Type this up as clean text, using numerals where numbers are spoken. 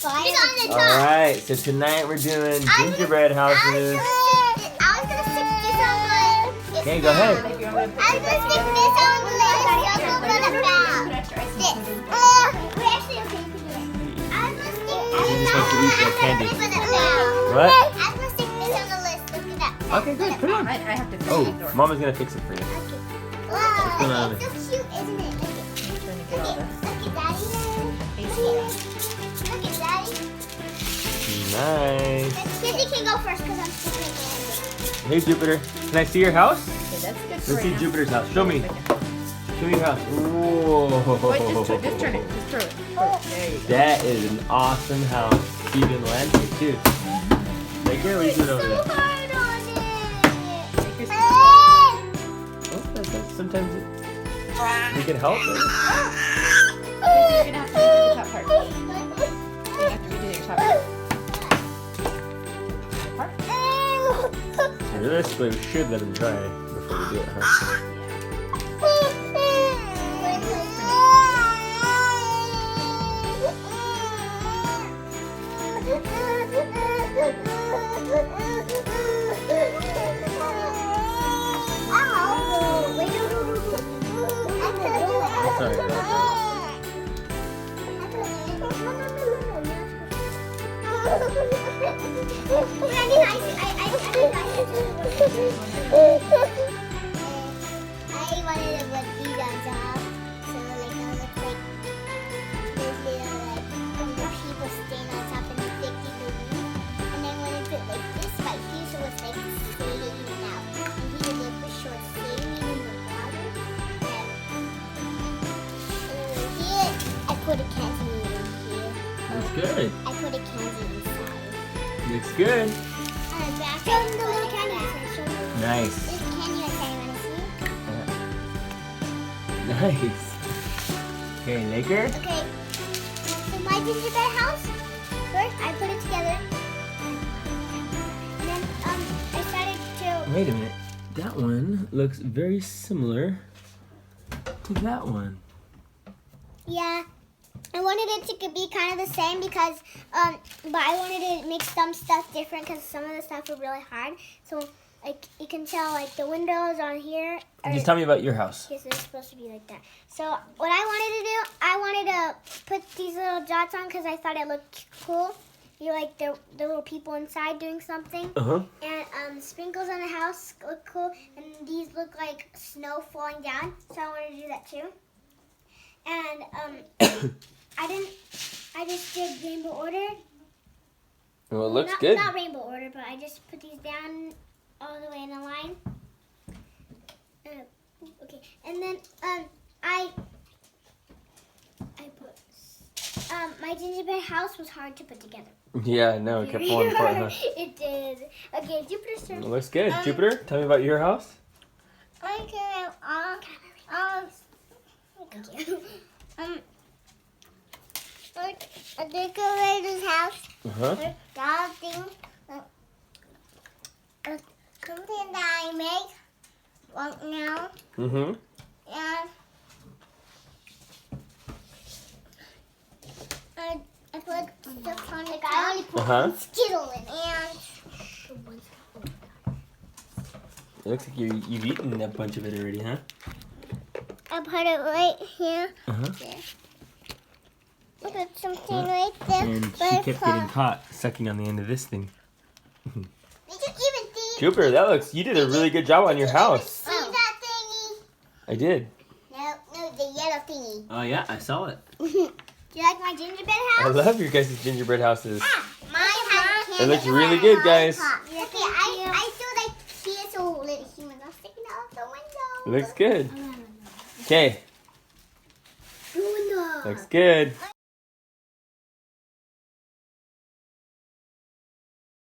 Alright, so tonight we're doing gingerbread houses. I was gonna stick this on the... Okay, go ahead. I was gonna stick this on the list. What about this? We actually okay to do it. I was gonna stick You just want to eat the candy. What? I was gonna stick this on the list. Look at that. Okay, good. Put it on. I have to fix Oh, the door. Mama's gonna fix it for you. Okay. going on? Wow, it's so cute, isn't it? Look I'm trying to get all at Daddy. the Look at Daddy. Nice. Kizzy can go first because I'm sticking Hey, Jupiter. Can I see your house? Okay, that's good. Let's see Jupiter's house. Show me. Show me your house. Whoa. Wait, just turn it. Just throw it. There you go. That is an awesome house. Cute in landscape too. Like, where are you doing over there? hard on it. Oh, sometimes we can help. You're gonna have to do the top part. You're gonna have to redo your top part. Realistically, we should let him try before we do it, huh? Sorry. I wanted to put these on top, so like it looks like there's little like the people staying on top and sticky movie. And then when I put like this right here, so it's like sailing out. And he was like for sure sailing in the water. And here I put a candy in here. Looks good. I put a candy inside. Looks good. Show them the little candy inside. Show them. Nice. There's candy inside. Want to see? Nice. Okay, Laker. Okay, so my gingerbread house, first I put it together, and then I started to, Wait a minute. That one looks very similar to that one. yeah, I wanted it to be kind of the same because, but I wanted to make some stuff different because some of the stuff were really hard, so like you can tell like the windows on here are, Just tell me about your house. okay, so it's supposed to be like that. So what I wanted to do, I wanted to put these little dots on because I thought it looked cool. You like the little people inside doing something. Uh-huh. And sprinkles on the house look cool. And these look like snow falling down. So I wanted to do that too. And I just did rainbow order. Well, it looks not, good. Not rainbow order, but I just put these down all the way in a line. Okay, and then I put my gingerbread house was hard to put together. Yeah, no, it kept falling apart, huh? It did. Okay, Jupiter's turn. It looks good. Jupiter, tell me about your house. Okay, thank you. A decorator's house. Uh-huh. That thing. Something that I make right now. Mm-hmm. And I put stuff on the guy. I only put one Skittle in and It looks like you've eaten a bunch of it already, huh? I put it right here. Uh-huh. There. I put something right there. And she kept getting caught sucking on the end of this thing. Did you even see? Jupiter, you did a really good job on your house. See that thingy? I did. No, the yellow thingy. Oh yeah, I saw it. Do you like my gingerbread I house? love your guys' gingerbread houses. Mine has It candy looks really good, guys. Okay, I feel like he is a little human. I'm sticking out the window. It looks good. Okay, Window. looks good.